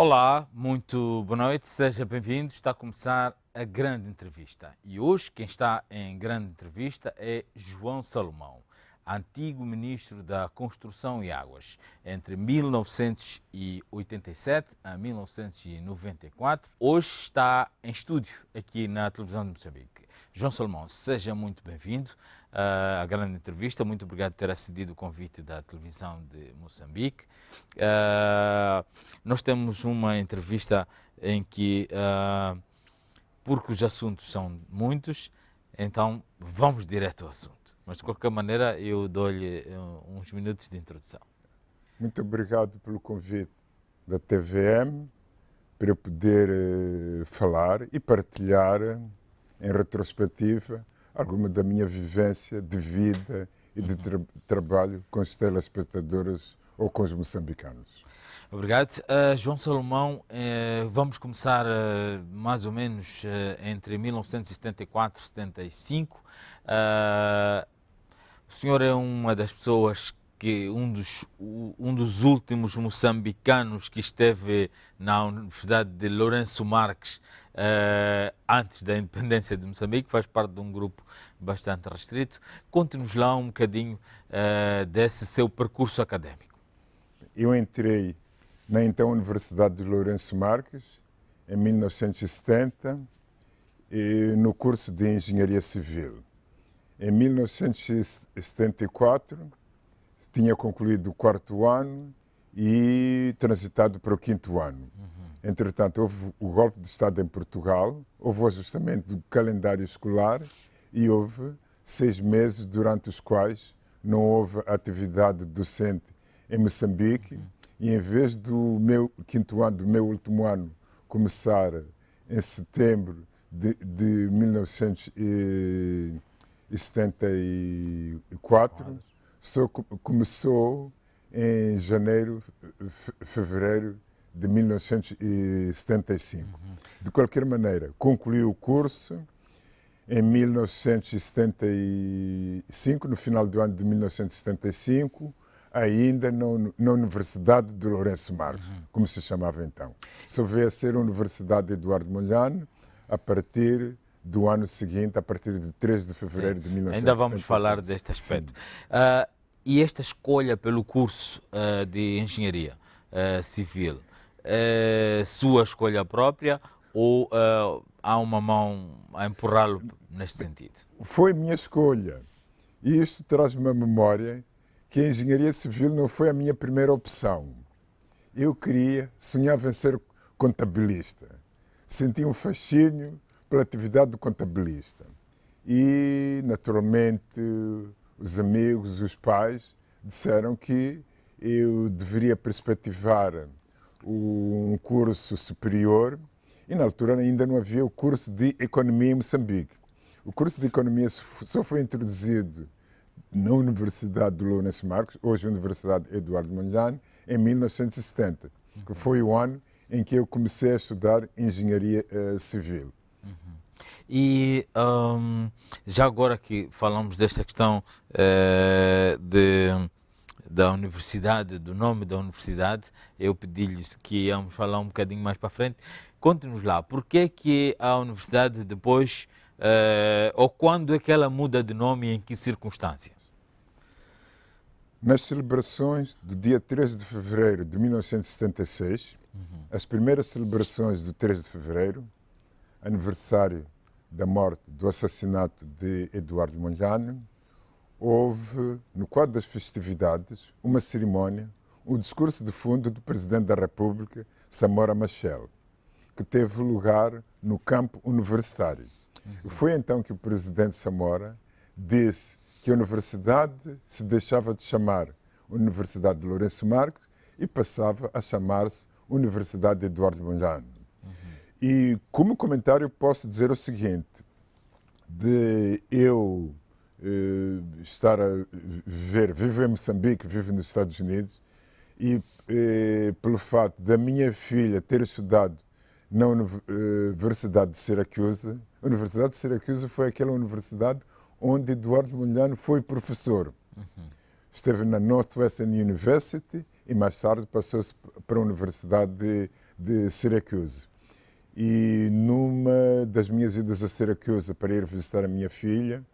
Olá, muito boa noite, seja bem-vindo. Está a começar a grande entrevista. E hoje quem está em grande entrevista é João Salomão, antigo ministro da Construção e Águas, entre 1987 a 1994. Hoje está em estúdio aqui na televisão de Moçambique. João Salomão, seja muito bem-vindo à grande entrevista. Muito obrigado por ter acedido o convite da televisão de Moçambique. Nós temos uma entrevista em que, porque os assuntos são muitos, então vamos direto ao assunto. Mas de qualquer maneira eu dou-lhe uns minutos de introdução. Muito obrigado pelo convite da TVM para eu poder falar e partilhar em retrospectiva alguma da minha vivência de vida e de trabalho com os telespectadores ou com os moçambicanos. Obrigado. João Salomão, vamos começar mais ou menos entre 1974 e 75. O senhor é uma das pessoas um dos últimos moçambicanos que esteve na Universidade de Lourenço Marques antes da independência de Moçambique, faz parte de um grupo bastante restrito. Conte-nos lá um bocadinho desse seu percurso académico. Eu entrei na então Universidade de Lourenço Marques em 1970 no curso de Engenharia Civil. Em 1974 tinha concluído o quarto ano e transitado para o quinto ano. Entretanto, houve o golpe de Estado em Portugal, houve o ajustamento do calendário escolar e houve 6 meses durante os quais não houve atividade docente em Moçambique. E em vez do meu quinto ano, do meu último ano, começar em setembro de 1974, só começou em janeiro, fevereiro de 1975. De qualquer maneira, concluí o curso em 1975, no final do ano de 1975, ainda na Universidade de Lourenço Marques, como se chamava então. Só veio a ser a Universidade Eduardo Mondlane a partir do ano seguinte, a partir de 3 de fevereiro de 1975. Ainda vamos falar deste aspecto. E esta escolha pelo curso de Engenharia Civil, sua escolha própria ou há uma mão a empurrá-lo neste sentido? Foi minha escolha. E isto traz-me a memória que a engenharia civil não foi a minha primeira opção. Eu sonhava em ser contabilista. Senti um fascínio pela atividade de contabilista. E, naturalmente, os amigos, os pais, disseram que eu deveria perspectivar um curso superior e, na altura, ainda não havia o curso de Economia em Moçambique. O curso de Economia só foi introduzido na Universidade de Lourenço Marques, hoje Universidade Eduardo Mondlane, em 1970, que foi o ano em que eu comecei a estudar Engenharia Civil. E já agora que falamos desta questão da universidade, do nome da universidade, eu pedi-lhes que íamos falar um bocadinho mais para frente. Conte-nos lá, porquê é que a universidade depois, ou quando é que ela muda de nome e em que circunstâncias? Nas celebrações do dia 13 de fevereiro de 1976, as primeiras celebrações do 13 de fevereiro, aniversário da morte, do assassinato de Eduardo Mondlane, houve, no quadro das festividades, uma cerimónia, um discurso de fundo do Presidente da República, Samora Machel, que teve lugar no campo universitário. Foi então que o Presidente Samora disse que a universidade se deixava de chamar Universidade de Lourenço Marques e passava a chamar-se Universidade Eduardo Mondlane. E como comentário posso dizer o seguinte, de eu estar a vivo em Moçambique, vivo nos Estados Unidos, e pelo fato da minha filha ter estudado na Universidade de Siracusa. A Universidade de Siracusa foi aquela universidade onde Eduardo Mondlane foi professor. Esteve na Northwestern University e mais tarde passou-se para a Universidade de Syracuse. E numa das minhas idas a Syracuse para ir visitar a minha filha,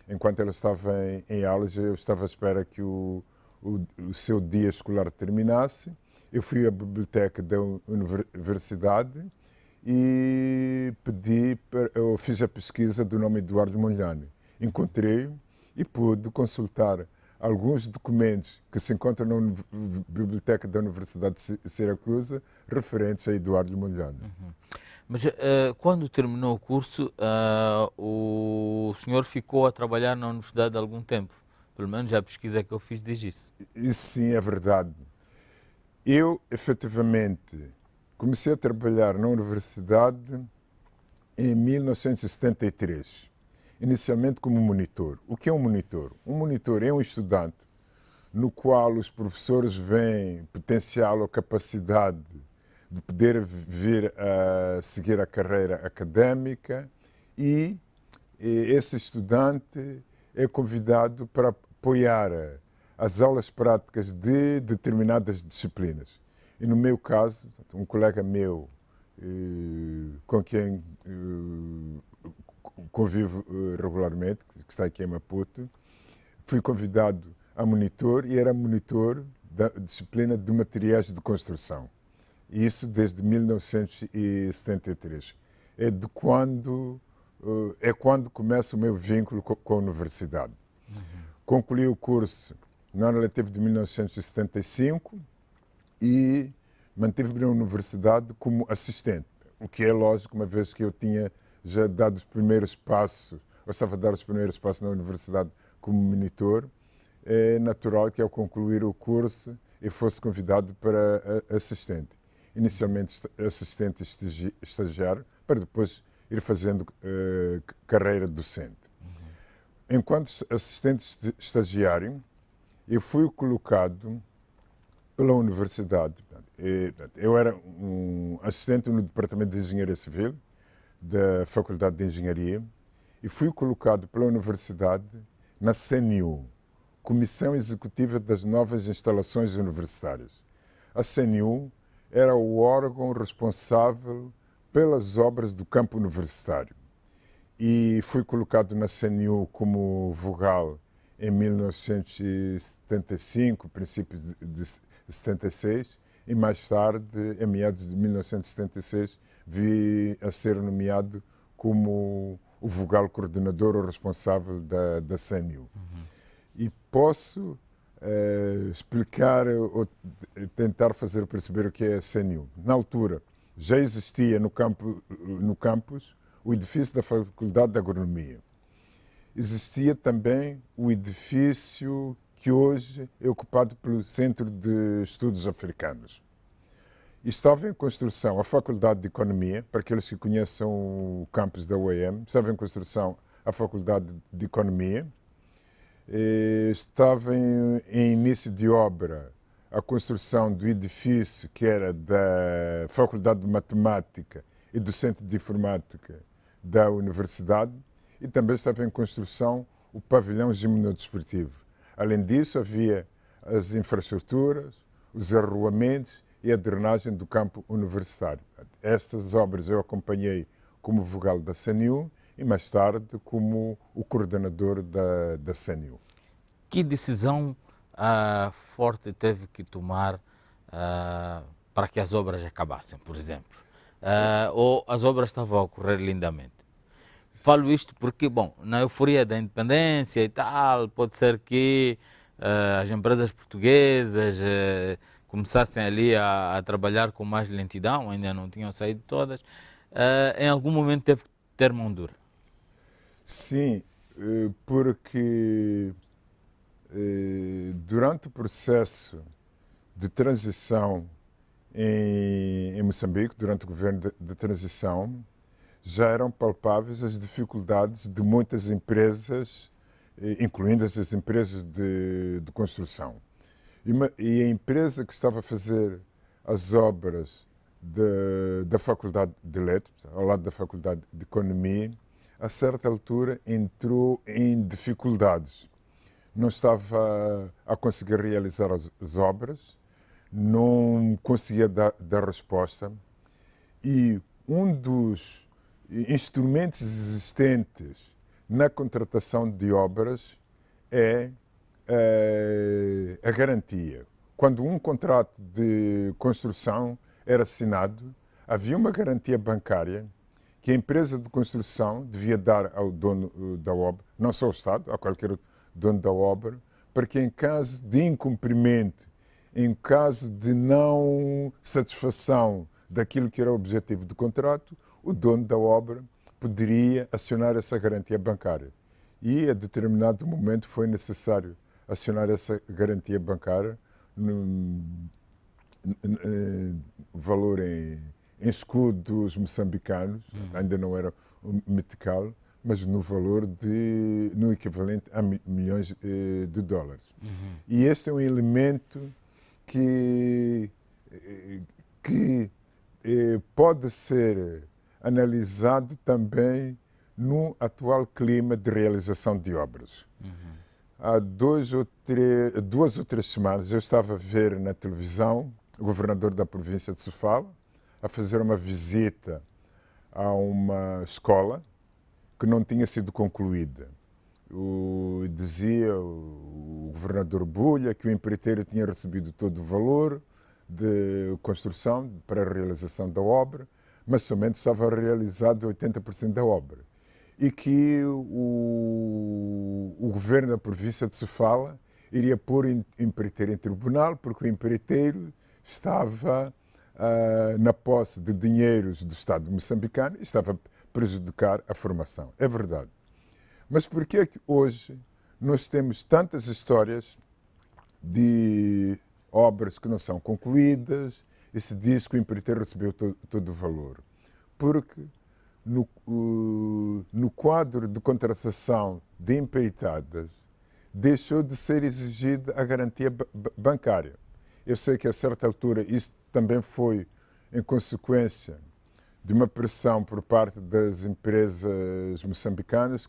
enquanto ela estava em aulas, eu estava à espera que o seu dia escolar terminasse. Eu fui à biblioteca da universidade e eu fiz a pesquisa do nome Eduardo Mondlane. Encontrei-o e pude consultar alguns documentos que se encontram na biblioteca da Universidade de Syracuse referentes a Eduardo Mondlane. Mas quando terminou o curso, o senhor ficou a trabalhar na universidade há algum tempo? Pelo menos a pesquisa que eu fiz diz isso. Isso sim é verdade. Eu, efetivamente, comecei a trabalhar na universidade em 1973, inicialmente como monitor. O que é um monitor? Um monitor é um estudante no qual os professores veem potencial ou capacidade de poder vir a seguir a carreira académica e esse estudante é convidado para apoiar as aulas práticas de determinadas disciplinas. E no meu caso, um colega meu com quem convivo regularmente, que está aqui em Maputo, fui convidado a monitor e era monitor da disciplina de materiais de construção. Isso desde 1973. É quando começa o meu vínculo com a universidade. Concluí o curso no ano letivo de 1975 e mantive-me na universidade como assistente, o que é lógico, uma vez que eu tinha já dado os primeiros passos, ou estava a dar os primeiros passos na universidade como monitor. É natural que ao concluir o curso eu fosse convidado para assistente. Inicialmente assistente estagiário, para depois ir fazendo carreira docente. Enquanto assistente estagiário, eu fui colocado pela universidade. Eu era um assistente no Departamento de Engenharia Civil da Faculdade de Engenharia e fui colocado pela universidade na CNU, Comissão Executiva das Novas Instalações Universitárias. A CNU era o órgão responsável pelas obras do campo universitário. E fui colocado na CNU como vogal em 1975, princípios de 76, e mais tarde, em meados de 1976, vi a ser nomeado como o vogal coordenador ou responsável da CNU. E posso explicar ou tentar fazer perceber o que é a CNU. Na altura, já existia no campus o edifício da Faculdade de Agronomia. Existia também o edifício que hoje é ocupado pelo Centro de Estudos Africanos. Estava em construção a Faculdade de Economia, para aqueles que conheçam o campus da UEM, estava em construção a Faculdade de Economia. Estava em início de obra a construção do edifício que era da Faculdade de Matemática e do Centro de Informática da Universidade, e também estava em construção o pavilhão gimnodesportivo. Além disso, havia as infraestruturas, os arruamentos e a drenagem do campo universitário. Estas obras eu acompanhei como vogal da CNU e mais tarde como o coordenador da CNU. Que decisão forte teve que tomar para que as obras acabassem, por exemplo? Ou as obras estavam a ocorrer lindamente? Falo isto porque, bom, na euforia da independência e tal, pode ser que as empresas portuguesas começassem ali a trabalhar com mais lentidão, ainda não tinham saído todas. Em algum momento teve que ter mão dura. Sim, porque durante o processo de transição em Moçambique, durante o governo de transição, já eram palpáveis as dificuldades de muitas empresas, incluindo as empresas de construção. E a empresa que estava a fazer as obras da Faculdade de Letras, ao lado da Faculdade de Economia, a certa altura entrou em dificuldades. Não estava a conseguir realizar as obras, não conseguia dar resposta e um dos instrumentos existentes na contratação de obras é a garantia. Quando um contrato de construção era assinado, havia uma garantia bancária que a empresa de construção devia dar ao dono da obra, não só ao Estado, a qualquer dono da obra, para que em caso de incumprimento, em caso de não satisfação daquilo que era o objetivo do contrato, o dono da obra poderia acionar essa garantia bancária. E a determinado momento foi necessário acionar essa garantia bancária no valor em escudos moçambicanos, ainda não era um metical, mas no valor no equivalente a milhões de dólares. E este é um elemento que pode ser analisado também no atual clima de realização de obras. Há duas ou três semanas eu estava a ver na televisão o governador da província de Sofala a fazer uma visita a uma escola que não tinha sido concluída. Dizia o governador Bulha que o empreiteiro tinha recebido todo o valor de construção para a realização da obra, mas somente estava realizado 80% da obra. E que o governo da província de Sofala iria pôr o empreiteiro em tribunal porque o empreiteiro estava na posse de dinheiros do Estado moçambicano e estava a prejudicar a formação. É verdade. Mas por que é que hoje nós temos tantas histórias de obras que não são concluídas e se diz que o empreiteiro recebeu todo o valor? Porque no quadro de contratação de empreitadas deixou de ser exigida a garantia bancária. Eu sei que a certa altura isso também foi em consequência de uma pressão por parte das empresas moçambicanas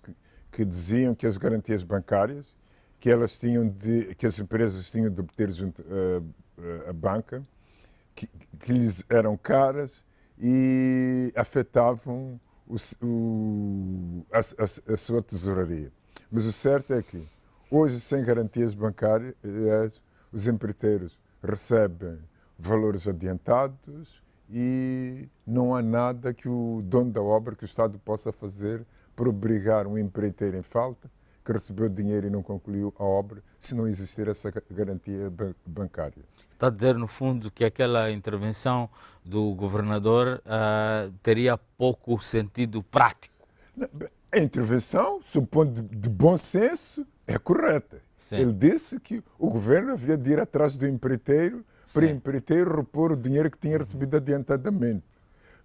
que diziam que as garantias bancárias que as empresas tinham de obter junto à banca que lhes eram caras e afetavam a sua tesouraria. Mas o certo é que hoje, sem garantias bancárias, os empreiteiros recebem valores adiantados e não há nada que o dono da obra, que o Estado possa fazer para obrigar um empreiteiro em falta que recebeu dinheiro e não concluiu a obra, se não existir essa garantia bancária. Está a dizer, no fundo, que aquela intervenção do governador teria pouco sentido prático. A intervenção, sob o ponto de bom senso, é correta. Sim. Ele disse que o governo havia de ir atrás do empreiteiro para o empreiteiro repor o dinheiro que tinha recebido adiantadamente.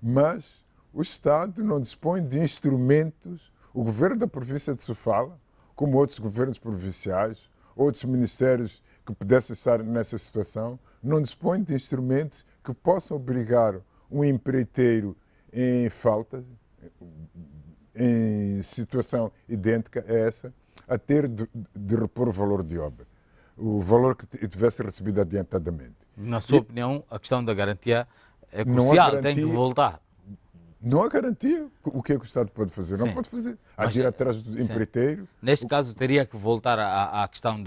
Mas o Estado não dispõe de instrumentos, o governo da província de Sofala, como outros governos provinciais, outros ministérios que pudessem estar nessa situação, não dispõe de instrumentos que possam obrigar um empreiteiro em falta, em situação idêntica a essa, a ter de repor o valor de obra, o valor que tivesse recebido adiantadamente. Na sua opinião, a questão da garantia é crucial, tem que voltar. Não há garantia. O que é que o Estado pode fazer? Não pode fazer. Há de ir atrás do empreiteiro. Neste caso, teria que voltar à questão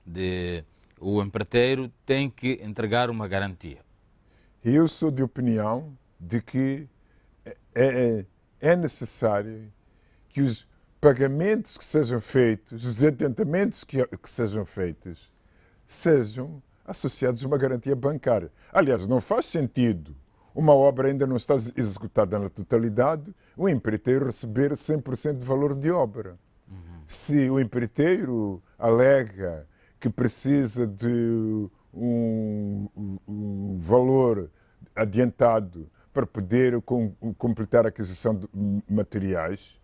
de o empreiteiro tem que entregar uma garantia. Eu sou de opinião de que é necessário que os pagamentos que sejam feitos, os adiantamentos que sejam feitos, sejam associados a uma garantia bancária. Aliás, não faz sentido uma obra ainda não está executada na totalidade, o empreiteiro receber 100% do valor de obra. Se o empreiteiro alega que precisa de um valor adiantado para poder completar a aquisição de materiais,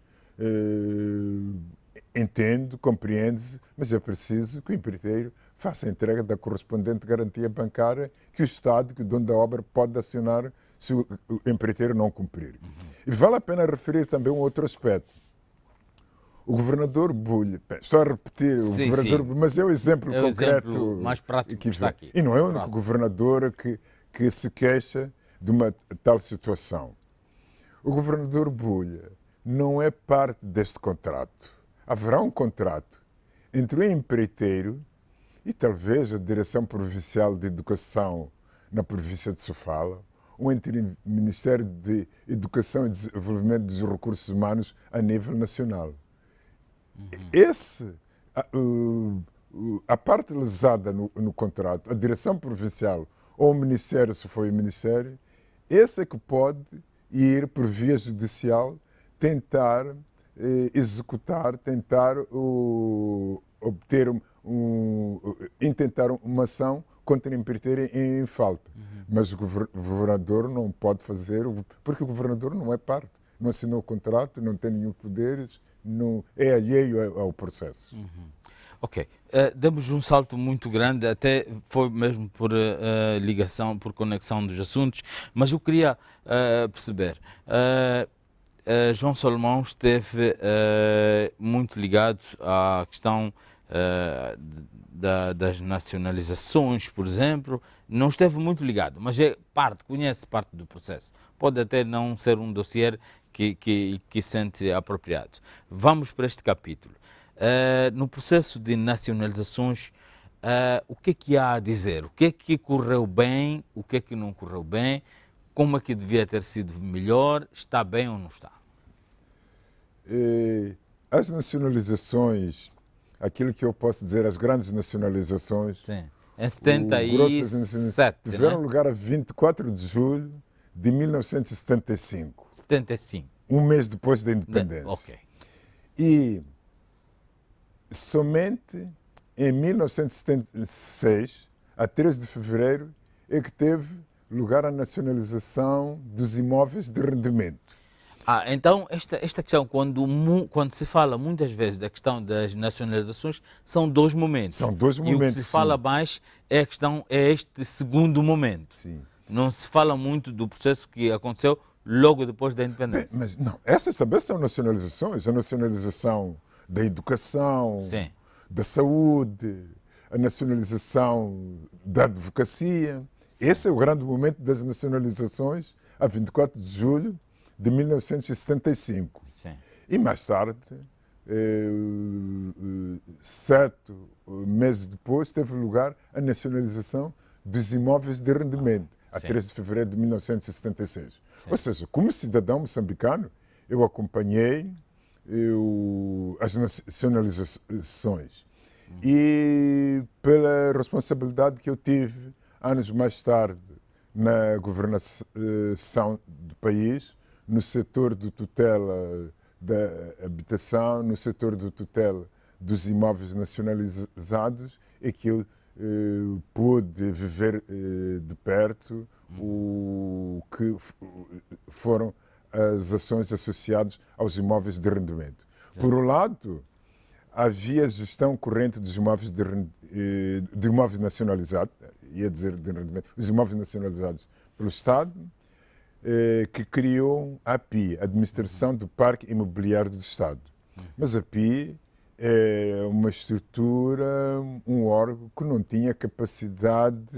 entendo, compreende-se, mas é preciso que o empreiteiro faça a entrega da correspondente garantia bancária que o Estado, que o dono da obra, pode acionar se o empreiteiro não cumprir. E vale a pena referir também um outro aspecto. O governador Bulho, bem, estou a repetir, o Sim, governador sim. Bulho, mas é o exemplo É o concreto exemplo mais prático que está vem. aqui. E não é o único Próximo. governador que se queixa de uma tal situação. O governador Bulho não é parte deste contrato. Haverá um contrato entre o empreiteiro e talvez a Direção Provincial de Educação na província de Sofala, ou entre o Ministério de Educação e Desenvolvimento dos Recursos Humanos a nível nacional. Esse, a parte lesada no contrato, a Direção Provincial ou o Ministério, se for o Ministério, esse é que pode ir por via judicial tentar executar, tentar obter intentar uma ação contra o empreiteiro em falta. Mas o governador não pode fazer, porque o governador não é parte, não assinou o contrato, não tem nenhum poderes, não, é alheio ao processo. Ok. Demos um salto muito grande, até foi mesmo por ligação, por conexão dos assuntos, mas eu queria perceber. João Salomão esteve muito ligado à questão das nacionalizações, por exemplo. Não esteve muito ligado, mas conhece parte do processo. Pode até não ser um dossiê que sente apropriado. Vamos para este capítulo. No processo de nacionalizações, o que há a dizer? O que correu bem? O que não correu bem? Como é que devia ter sido melhor? Está bem ou não está? As nacionalizações, aquilo que eu posso dizer, as grandes nacionalizações, Sim. Em o grosso das nacionalizações 77, tiveram né? lugar a 24 de julho de 1975, 75. um mês depois da independência. Ok. E somente em 1976, a 13 de fevereiro, é que teve lugar a nacionalização dos imóveis de rendimento. Então, esta questão, quando se fala muitas vezes da questão das nacionalizações, são dois momentos. São dois E o que momentos, se sim. fala mais é este segundo momento. Sim. Não se fala muito do processo que aconteceu logo depois da independência. Bem, mas não, essas também são nacionalizações. A nacionalização da educação, Sim. da saúde, a nacionalização da advocacia. Esse é o grande momento das nacionalizações, a 24 de julho de 1975. Sim. E mais tarde, 7 meses depois, teve lugar a nacionalização dos imóveis de rendimento, a 13 de fevereiro de 1976. Sim. Ou seja, como cidadão moçambicano, eu acompanhei as nacionalizações. E pela responsabilidade que eu tive anos mais tarde na governação do país, no setor de tutela da habitação, no setor de tutela dos imóveis nacionalizados, é que eu pude viver de perto o que foram as ações associadas aos imóveis de rendimento. Por um lado, havia gestão corrente dos imóveis de imóveis nacionalizados, ia dizer de rendimento, os imóveis nacionalizados pelo Estado, que criou a API, Administração do Parque Imobiliário do Estado. Mas a API é uma estrutura, um órgão que não tinha capacidade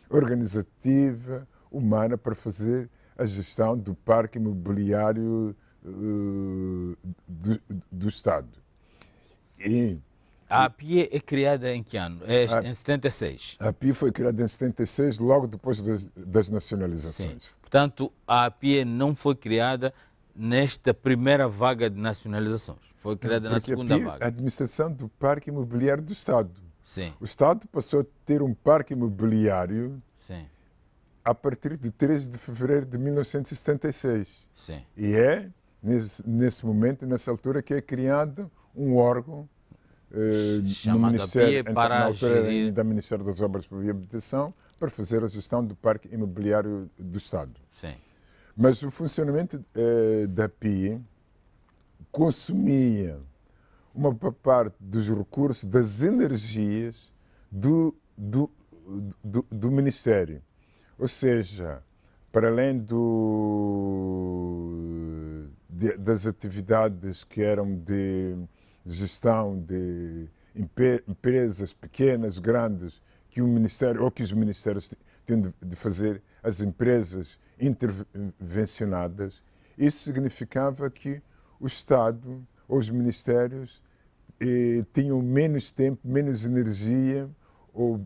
organizativa, humana, para fazer a gestão do parque imobiliário do Estado. A API é criada em que ano? Em 76. A API foi criada em 76, logo depois das nacionalizações. Sim. Portanto, a API não foi criada nesta primeira vaga de nacionalizações. Foi criada na segunda a API, vaga. a Administração do Parque Imobiliário do Estado. Sim. O Estado passou a ter um parque imobiliário Sim. a partir de 3 de fevereiro de 1976. Sim. E é nesse momento, nessa altura, que é criado um órgão no Chamado Ministério, API para na altura era gerir. ainda Ministério das Obras e Habitação, para fazer a gestão do parque imobiliário do Estado. Sim. Mas o funcionamento da API consumia uma parte dos recursos, das energias do Ministério. Ou seja, para além das atividades que eram de gestão de empresas pequenas, grandes, que o Ministério ou que os ministérios têm de fazer, as empresas intervencionadas. Isso significava que o Estado ou os ministérios tinham menos tempo, menos energia ou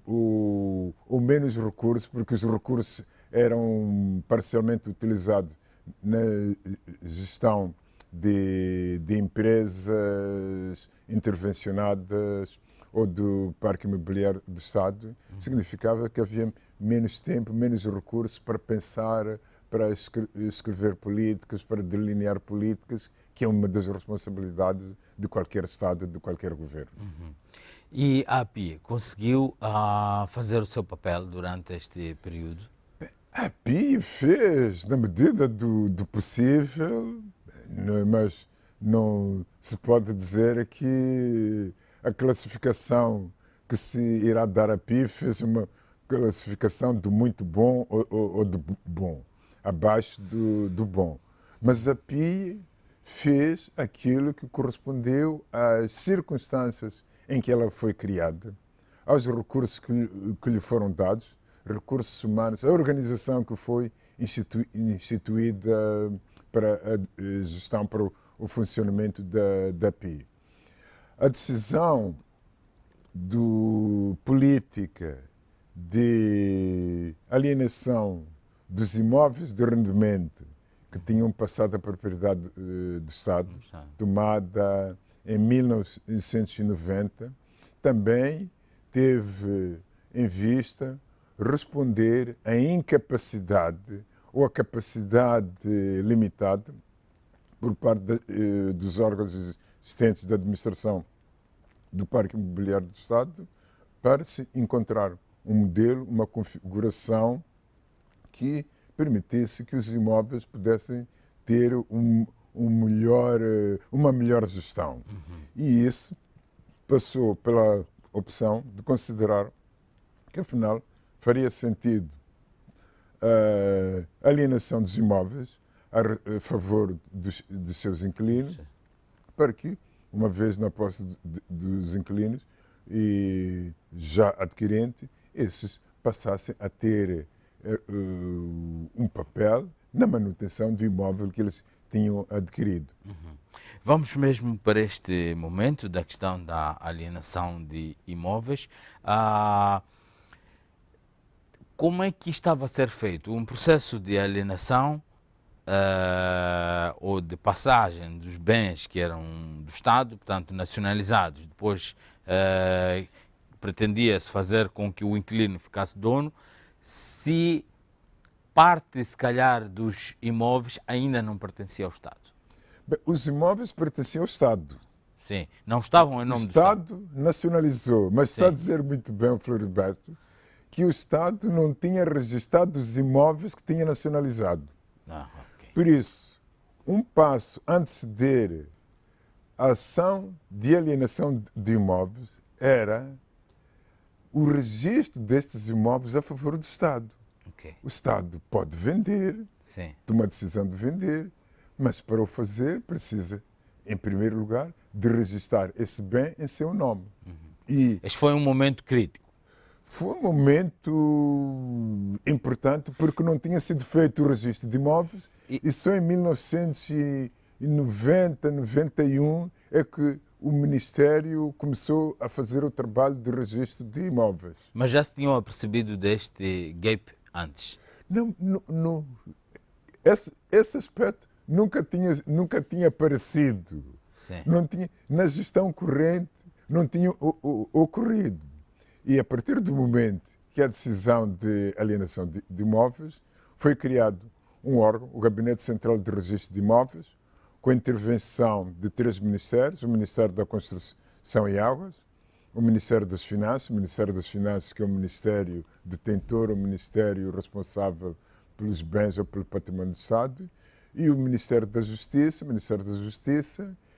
menos recursos, porque os recursos eram parcialmente utilizados na gestão de empresas intervencionadas ou do Parque Imobiliário do Estado. Significava que havia menos tempo, menos recursos para pensar, para escrever políticas, para delinear políticas, que é uma das responsabilidades de qualquer Estado, de qualquer governo. E a API conseguiu fazer o seu papel durante este período? A API fez, na medida do possível, mas não se pode dizer que a classificação que se irá dar à API fez uma classificação do muito bom ou do bom, abaixo do bom. Mas a API fez aquilo que correspondeu às circunstâncias em que ela foi criada, aos recursos que lhe foram dados, recursos humanos, a organização que foi instituída para a gestão, para o funcionamento da API. A decisão política de alienação dos imóveis de rendimento que tinham passado a propriedade do Estado, tomada em 1990, também teve em vista responder à incapacidade ou à capacidade limitada por parte dos órgãos existentes da administração do Parque Imobiliário do Estado para se encontrar um modelo, uma configuração que permitisse que os imóveis pudessem ter uma melhor gestão. E isso passou pela opção de considerar que, afinal, faria sentido a alienação dos imóveis a favor dos seus inquilinos, para que, uma vez na posse dos inquilinos e já adquirente, esses passassem a ter um papel na manutenção do imóvel que eles tinham adquirido. Vamos mesmo para este momento da questão da alienação de imóveis. Como é que estava a ser feito um processo de alienação ou de passagem dos bens que eram do Estado, portanto nacionalizados, depois pretendia-se fazer com que o inquilino ficasse dono, se parte, se calhar, dos imóveis ainda não pertencia ao Estado? Bem, os imóveis pertenciam ao Estado. Sim, não estavam em nome do Estado. O Estado nacionalizou, mas Sim. está a dizer muito bem o Floriberto que o Estado não tinha registrado os imóveis que tinha nacionalizado. Okay. Por isso, um passo a anteceder a ação de alienação de imóveis era o registro destes imóveis a favor do Estado. Okay. O Estado pode vender, Sim. toma a decisão de vender, mas para o fazer precisa, em primeiro lugar, de registrar esse bem em seu nome. E este foi um momento crítico. foi um momento importante porque não tinha sido feito o registro de imóveis e só em 1990, 91 é que o Ministério começou a fazer o trabalho de registro de imóveis. Mas já se tinham apercebido deste gap antes? Não, esse aspecto nunca tinha aparecido. Sim. Não tinha, na gestão corrente não tinha ocorrido. E a partir do momento que a decisão de alienação de imóveis, foi criado um órgão, o Gabinete Central de Registro de Imóveis, com a intervenção de 3 ministérios, o Ministério da Construção e Águas, o Ministério das Finanças, que é o Ministério detentor, o Ministério responsável pelos bens ou pelo património do Estado, e o Ministério da Justiça,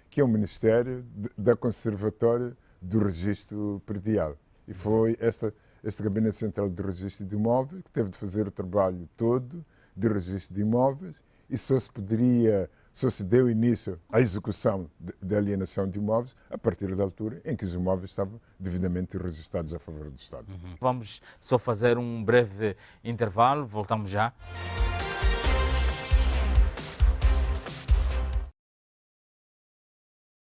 que é o Ministério da Conservatória do Registro Predial. E foi este Gabinete Central de Registro de Imóveis que teve de fazer o trabalho todo de registro de imóveis e só se poderia só se deu início à execução da alienação de imóveis a partir da altura em que os imóveis estavam devidamente registrados a favor do Estado. Vamos só fazer um breve intervalo, voltamos já.